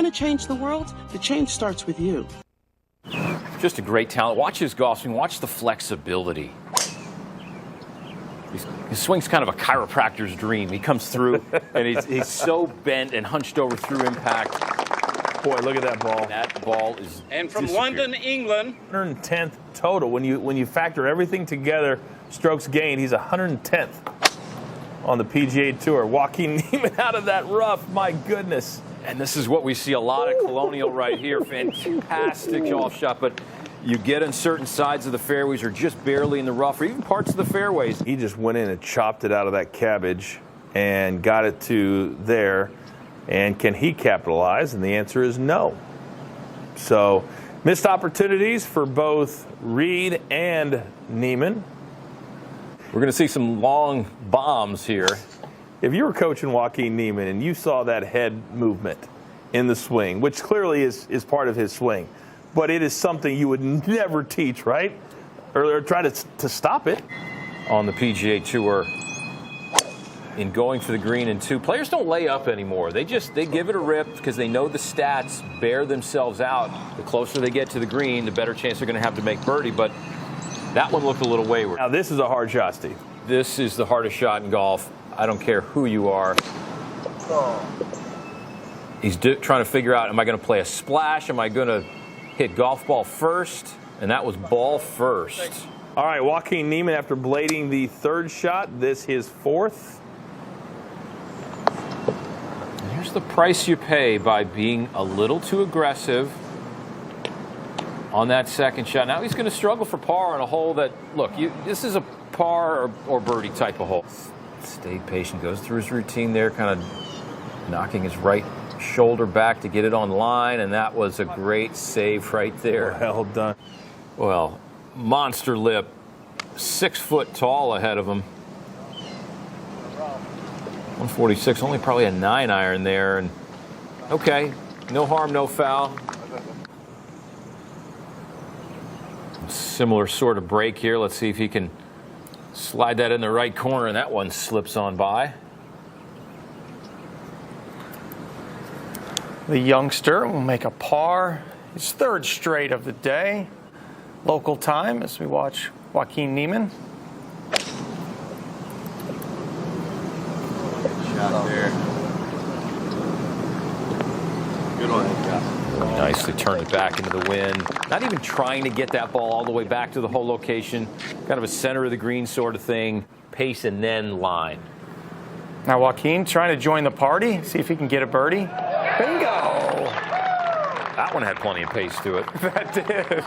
to change the world, the change starts with you. Just a great talent. Watch his golf swing. Watch the flexibility. His swing's kind of a chiropractor's dream. He comes through, and he's so bent and hunched over through impact. Boy, look at that ball. That ball is And from London, England. 110th total. When you factor everything together, strokes gained, he's 110th on the PGA Tour. Joaquin Niemann out of that rough, my goodness. And this is what we see a lot of Colonial right here. Fantastic golf shot, but you get on certain sides of the fairways or just barely in the rough or even parts of the fairways. He just went in and chopped it out of that cabbage and got it to there. And can he capitalize? And the answer is no. So missed opportunities for both Reed and Niemann. We're going to see some long bombs here. If you were coaching Joaquin Niemann and you saw that head movement in the swing, which clearly is part of his swing, but it is something you would never teach, right? Or try to stop it. On the PGA Tour, in going for the green in two, players don't lay up anymore. They give it a rip because they know the stats bear themselves out. The closer they get to the green, the better chance they're going to have to make birdie. But that one looked a little wayward. Now this is a hard shot, Steve. This is the hardest shot in golf. I don't care who you are. He's trying to figure out, am I going to play a splash? Am I going to hit golf ball first? And that was ball first. All right, Joaquin Niemann, after blading the third shot, this his fourth. And here's the price you pay by being a little too aggressive on that second shot. Now he's going to struggle for par on a hole that, look, this is a par or birdie type of hole. Stayed patient, goes through his routine there, kind of knocking his right shoulder back to get it on line, and that was a great save right there. Well done. Well, monster lip, 6 foot tall ahead of him. 146, only probably a 9-iron there, and okay, no harm, no foul. Similar sort of break here. Let's see if he can slide that in the right corner, and that one slips on by. The youngster will make a par, his third straight of the day. Local time as we watch Joaquin Niemann. Shot there. Good one. Nicely turned it back into the wind. Not even trying to get that ball all the way back to the hole location. Kind of a center of the green sort of thing. Pace and then line. Now Joaquin trying to join the party, see if he can get a birdie. Bingo! That one had plenty of pace to it. That did.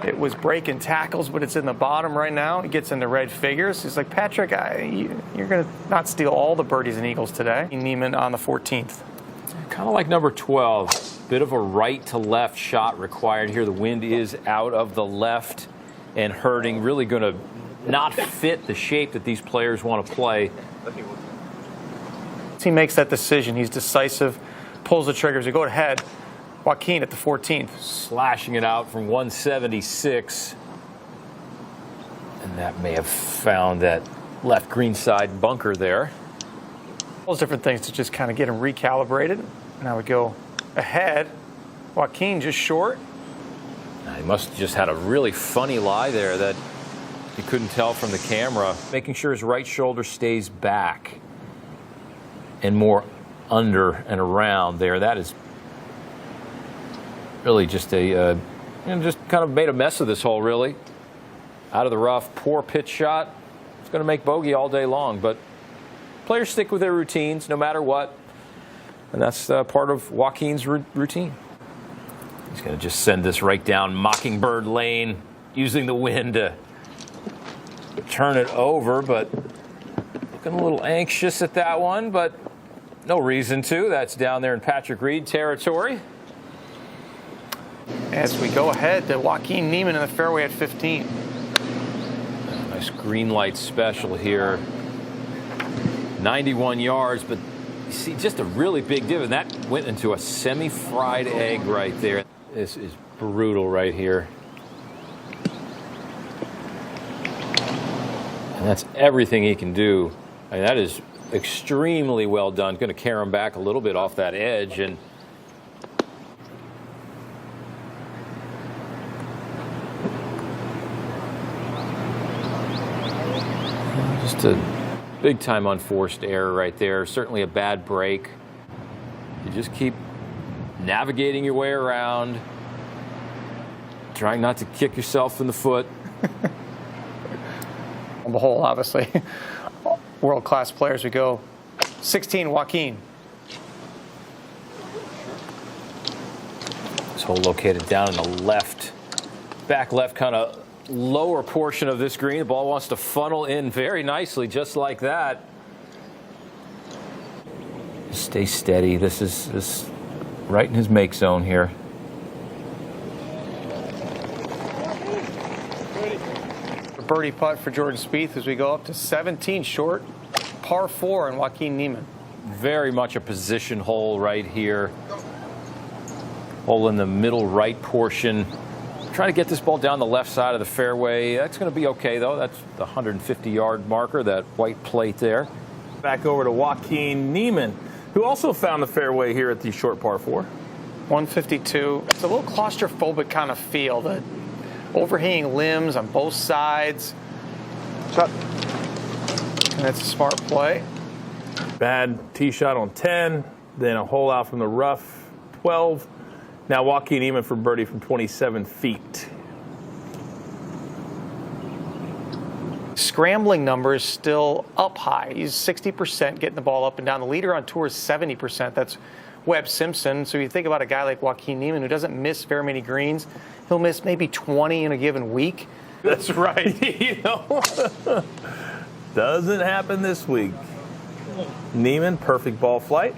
It was breaking tackles, but it's in the bottom right now. It gets into red figures. He's like, Patrick, you're going to not steal all the birdies and eagles today. Niemann on the 14th. Kind of like number 12. Bit of a right to left shot required here. The wind is out of the left and hurting. Really going to not fit the shape that these players want to play. He makes that decision. He's decisive, pulls the triggers. You go ahead. Joaquin at the 14th. Slashing it out from 176. And that may have found that left green side bunker there. All those different things to just kind of get him recalibrated. Now we go ahead. Joaquin just short. He must have just had a really funny lie there that you couldn't tell from the camera. Making sure his right shoulder stays back and more under and around there. That is really just just kind of made a mess of this hole, really. Out of the rough, poor pitch shot. It's going to make bogey all day long, but players stick with their routines no matter what, and that's part of Joaquin's routine. He's going to just send this right down Mockingbird Lane, using the wind to turn it over, but looking a little anxious at that one, but no reason to. That's down there in Patrick Reed territory. As we go ahead to Joaquin Niemann in the fairway at 15. Nice green light special here. 91 yards, but you see just a really big div, and that went into a semi-fried egg right there. This is brutal right here. And that's everything he can do. I mean, that is extremely well done. Going to carry him back a little bit off that edge, and It's a big time unforced error right there. Certainly a bad break. You just keep navigating your way around, trying not to kick yourself in the foot. On the hole, obviously. World-class players. We go 16, Joaquin. This hole located down in the left, back left kind of lower portion of this green. The ball wants to funnel in very nicely, just like that. Stay steady. This is right in his make zone here. A birdie putt for Jordan Spieth as we go up to 17 short, par 4 and Joaquin Niemann. Very much a position hole right here. Hole in the middle right portion. Trying to get this ball down the left side of the fairway. That's going to be okay, though. That's the 150-yard marker, that white plate there. Back over to Joaquin Niemann, who also found the fairway here at the short par 4. 152. It's a little claustrophobic kind of feel. The overhanging limbs on both sides. And that's a smart play. Bad tee shot on 10, then a hole out from the rough, 12. Now Joaquin Niemann for birdie from 27 feet. Scrambling numbers still up high. He's 60% getting the ball up and down. The leader on tour is 70%. That's Webb Simpson. So you think about a guy like Joaquin Niemann who doesn't miss very many greens. He'll miss maybe 20 in a given week. That's right. You know, doesn't happen this week. Niemann, perfect ball flight.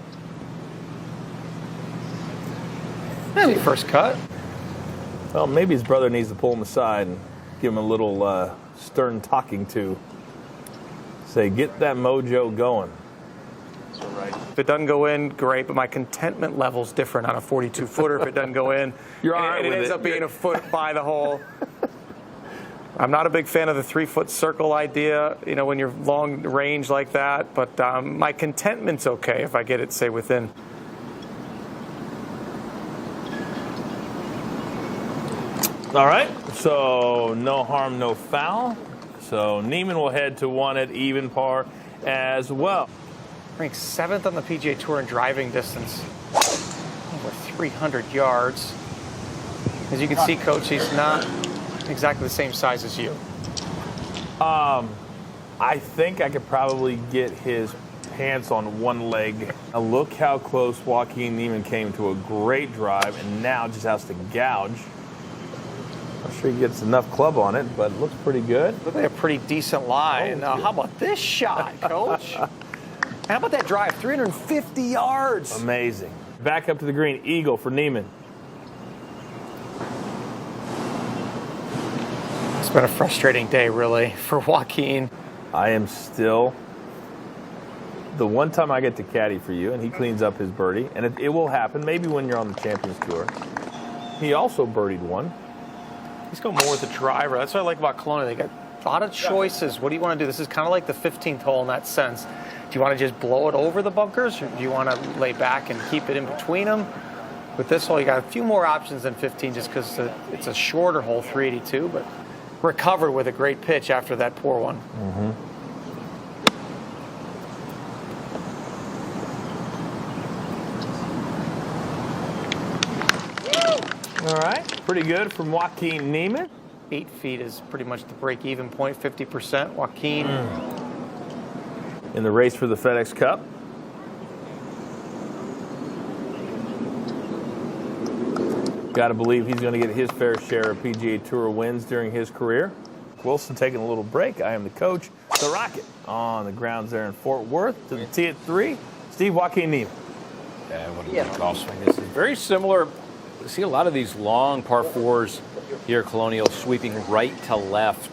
Maybe first cut. Well, maybe his brother needs to pull him aside and give him a little stern talking to. Say, get that mojo going. If it doesn't go in, great, but my contentment level's different on a 42-footer if it doesn't go in. You're all right and with it ends it. up being a foot by the hole. I'm not a big fan of the 3-foot circle idea, you know, when you're long range like that, but my contentment's okay if I get it, say, within. All right, so no harm, no foul. So Niemann will head to one at even par as well. Ranked 7th on the PGA Tour in driving distance, over 300 yards. As you can see, Coach, he's not exactly the same size as you. I think I could probably get his pants on one leg. Now look how close Joaquin Niemann came to a great drive, and now just has to gouge. I'm sure he gets enough club on it, but it looks pretty good. Looks like a pretty decent lie. Now, how about this shot, Coach? How about that drive? 350 yards. Amazing. Back up to the green, eagle for Niemann. It's been a frustrating day, really, for Joaquin. I am still the one time I get to caddy for you, and he cleans up his birdie, and it will happen maybe when you're on the Champions Tour. He also birdied one. He's going more with the driver. That's what I like about Kelowna. They got a lot of choices. What do you want to do? This is kind of like the 15th hole in that sense. Do you want to just blow it over the bunkers, or do you want to lay back and keep it in between them? With this hole, you got a few more options than 15 just because it's a shorter hole, 382, but recovered with a great pitch after that poor one. Mm-hmm. All right, pretty good from Joaquin Niemann. 8 feet is pretty much the break-even point, 50%. Joaquin. In the race for the FedEx Cup. Got to believe he's going to get his fair share of PGA Tour wins during his career. Wilson taking a little break. I am the coach. The Rocket on the grounds there in Fort Worth to the tee at 3. Steve, Joaquin Niemann. Yeah, what a good golf swing. This is very similar. You see a lot of these long par 4s here, Colonial, sweeping right to left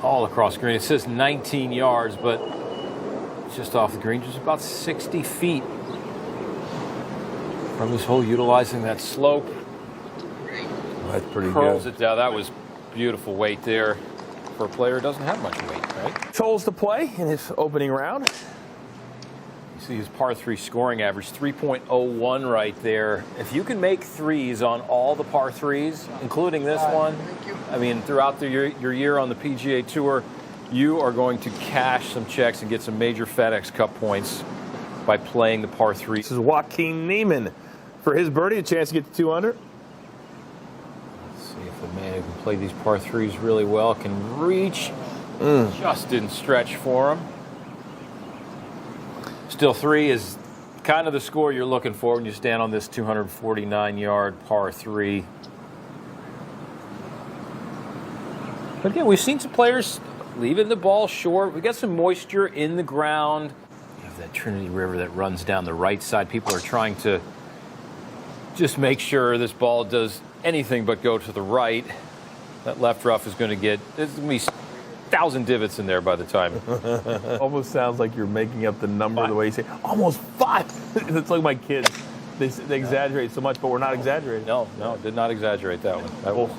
all across the green. It says 19 yards, but it's just off the green, just about 60 feet from this hole, utilizing that slope. That's pretty Curls good. it down. That was beautiful weight there for a player who doesn't have much weight, right? Holes to play in his opening round. You see his par 3 scoring average, 3.01 right there. If you can make threes on all the par 3s, including this one, I mean, throughout your year on the PGA Tour, you are going to cash some checks and get some major FedEx Cup points by playing the par 3. This is Joaquin Niemann. For his birdie, a chance to get to 2 under. Let's see if the man who can play these par 3s really well can reach. Just didn't stretch for him. Still 3 is kind of the score you're looking for when you stand on this 249-yard par 3. But again, we've seen some players leaving the ball short. We got some moisture in the ground. You have that Trinity River that runs down the right side. People are trying to just make sure this ball does anything but go to the right. That left rough is going to get, there's going to be 1,000 divots in there by the time. Almost sounds like you're making up the number the way you say it. Almost 5. It's like my kids. They exaggerate so much, but we're not exaggerating. No, did not exaggerate that one.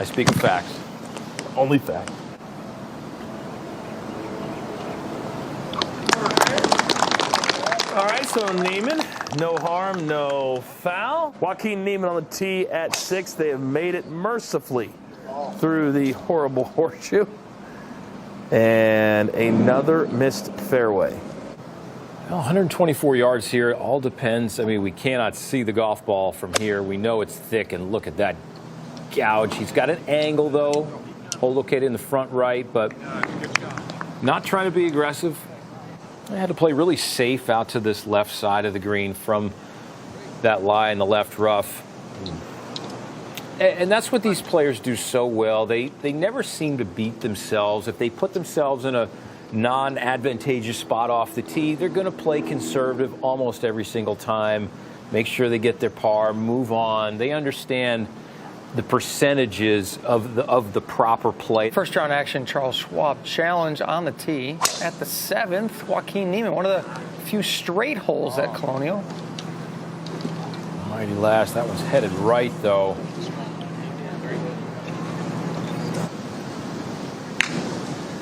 I speak of facts. Only fact. All right, so Niemann, no harm, no foul. Joaquin Niemann on the tee at 6. They have made it mercifully through the horrible horseshoe. And another missed fairway. Well, 124 yards here. It all depends. I mean, we cannot see the golf ball from here. We know it's thick, and look at that gouge. He's got an angle, though. Hole located in the front right, but not trying to be aggressive. I had to play really safe out to this left side of the green from that lie in the left rough. And that's what these players do so well. They never seem to beat themselves. If they put themselves in a non-advantageous spot off the tee, they're going to play conservative almost every single time. Make sure they get their par, move on. They understand the percentages of the proper play. First round action, Charles Schwab challenge on the tee at the 7th. Joaquin Niemann, one of the few straight holes at Colonial. Alrighty, last. That one's headed right, though.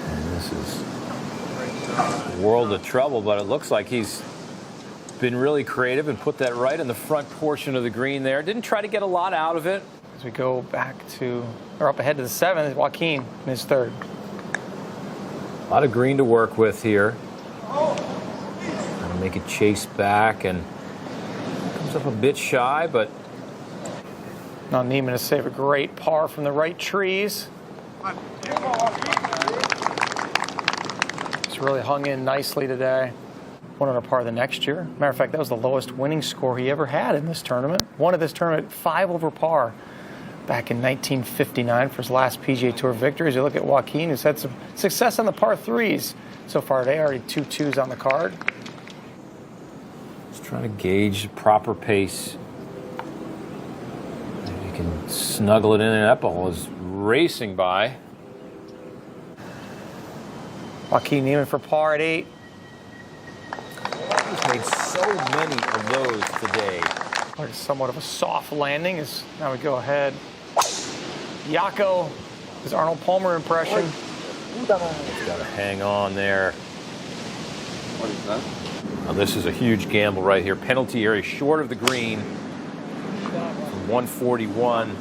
And this is a world of trouble, but it looks like he's been really creative and put that right in the front portion of the green there. Didn't try to get a lot out of it. As we go back to, or up ahead to the 7th, Joaquin in his 3rd. A lot of green to work with here. Trying to make a chase back, and comes up a bit shy, but Now Niemann to save a great par from the right trees. It's really hung in nicely today. 1 under par the next year. Matter of fact, that was the lowest winning score he ever had in this tournament. Won at this tournament 5 over par back in 1959 for his last PGA Tour victory. As you look at Joaquin, who's had some success on the par 3s so far today, already 2 2s on the card. just trying to gauge the proper pace. Maybe you can snuggle it in, and that ball is racing by. Joaquin Niemann for par at 8. He's made so many of those today. Like somewhat of a soft landing as now we go ahead. Yako, his Arnold Palmer impression. He's got to hang on there. What is that? Now this is a huge gamble right here. Penalty area short of the green from 141.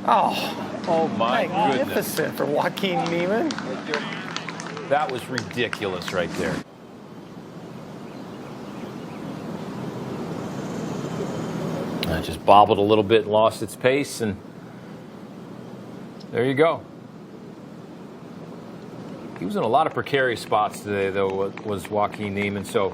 Oh my goodness. Magnificent for Joaquin Niemann. That was ridiculous right there. It just bobbled a little bit and lost its pace, and there you go. He was in a lot of precarious spots today, though, was Joaquin Niemann, so